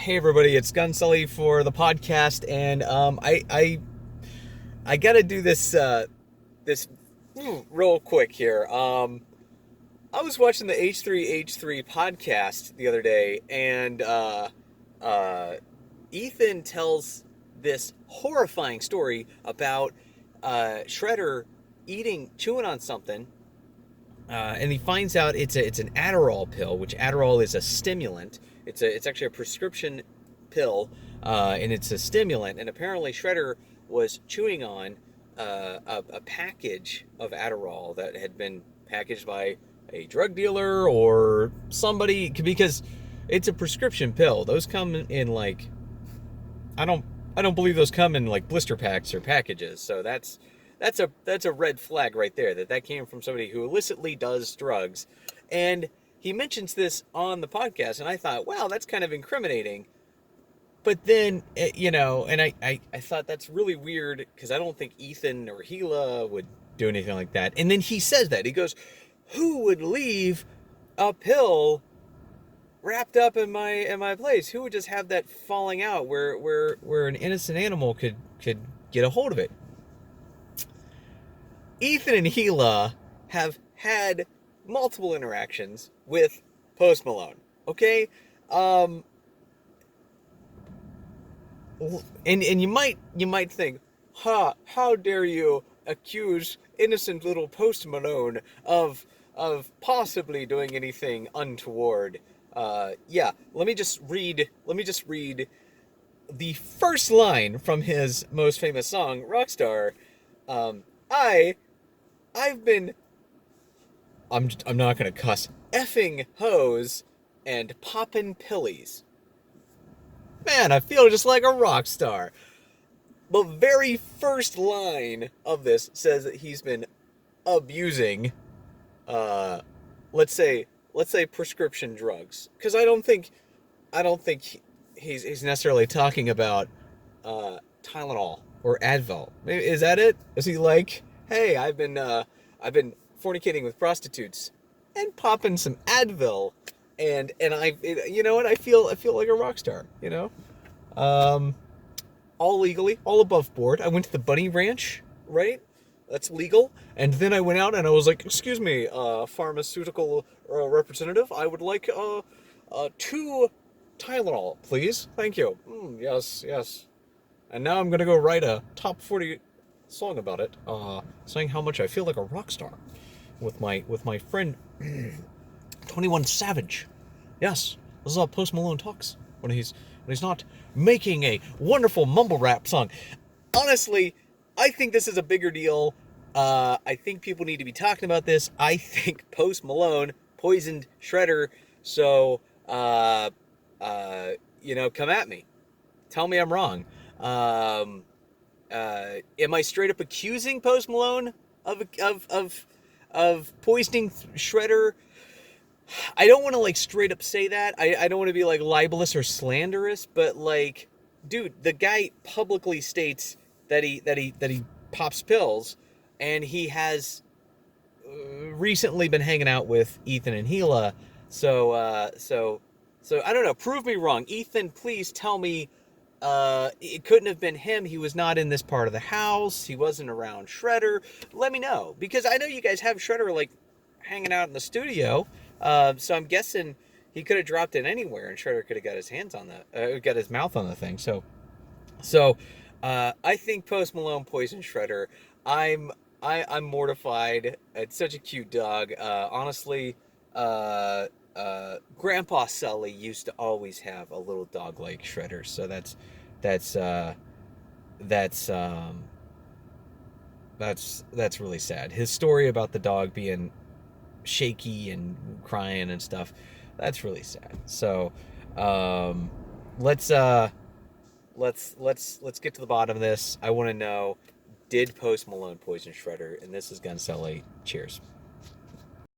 Hey everybody, it's Gun Sully for the podcast, and I gotta do this real quick here. I was watching the H3H3 podcast the other day, and uh, Ethan tells this horrifying story about Shredder chewing on something, and he finds out it's an Adderall pill, which Adderall is a stimulant. It's actually a prescription pill, and it's a stimulant. And apparently Shredder was chewing on a package of Adderall that had been packaged by a drug dealer or somebody, because it's a prescription pill. Those come in like I don't I don't believe those come in like blister packs or packages. So that's a red flag right there, that came from somebody who illicitly does drugs. And he mentions this on the podcast, and I thought, wow, that's kind of incriminating. But then, and I thought that's really weird, because I don't think Ethan or Gila would do anything like that. And then he says that. He goes, who would leave a pill wrapped up in my place? Who would just have that falling out where an innocent animal could get a hold of it? Ethan and Gila have had multiple interactions with Post Malone. Okay? And you might think, how dare you accuse innocent little Post Malone of possibly doing anything untoward? Yeah, let me just read the first line from his most famous song, Rockstar. Um, I I've been I'm not gonna cuss, effing hoes and poppin' pillies. Man, I feel just like a rock star. The very first line of this says that he's been abusing, uh, let's say prescription drugs. Because I don't think he's necessarily talking about Tylenol or Advil. Maybe, is that it? Is he like, hey, I've been fornicating with prostitutes and popping some Advil, you know what, I feel like a rock star, um, all legally, all above board. I went to the Bunny Ranch, right? That's legal. And then I went out and I was like, excuse me, pharmaceutical representative, I would like two Tylenol, please. Thank you. Yes, yes. And now I'm gonna go write a top 40 song about it, saying how much I feel like a rock star with my friend 21 Savage. Yes, this is how Post Malone talks when he's not making a wonderful mumble rap song. Honestly, I think this is a bigger deal. I think people need to be talking about this. I think Post Malone poisoned Shredder. So, come at me. Tell me I'm wrong. Am I straight up accusing Post Malone of poisoning Shredder? I don't want to like straight up say that. I don't want to be like libelous or slanderous, but like, dude, the guy publicly states that he pops pills, and he has recently been hanging out with Ethan and Gila. So I don't know. Prove me wrong, Ethan. Please tell me. It couldn't have been him. He was not in this part of the house. He wasn't around Shredder. Let me know, because I know you guys have Shredder like hanging out in the studio. So I'm guessing he could have dropped it anywhere, and Shredder could have got his hands on got his mouth on the thing. So I think Post Malone poisoned Shredder. I'm mortified. It's such a cute dog. Honestly, Grandpa Sully used to always have a little dog like Shredder. So that's uh, that's that's really sad. His story about the dog being shaky and crying and stuff, that's really sad. So um, let's let's get to the bottom of this. I want to know, did Post Malone poison Shredder? And this is Gun Sully. Cheers.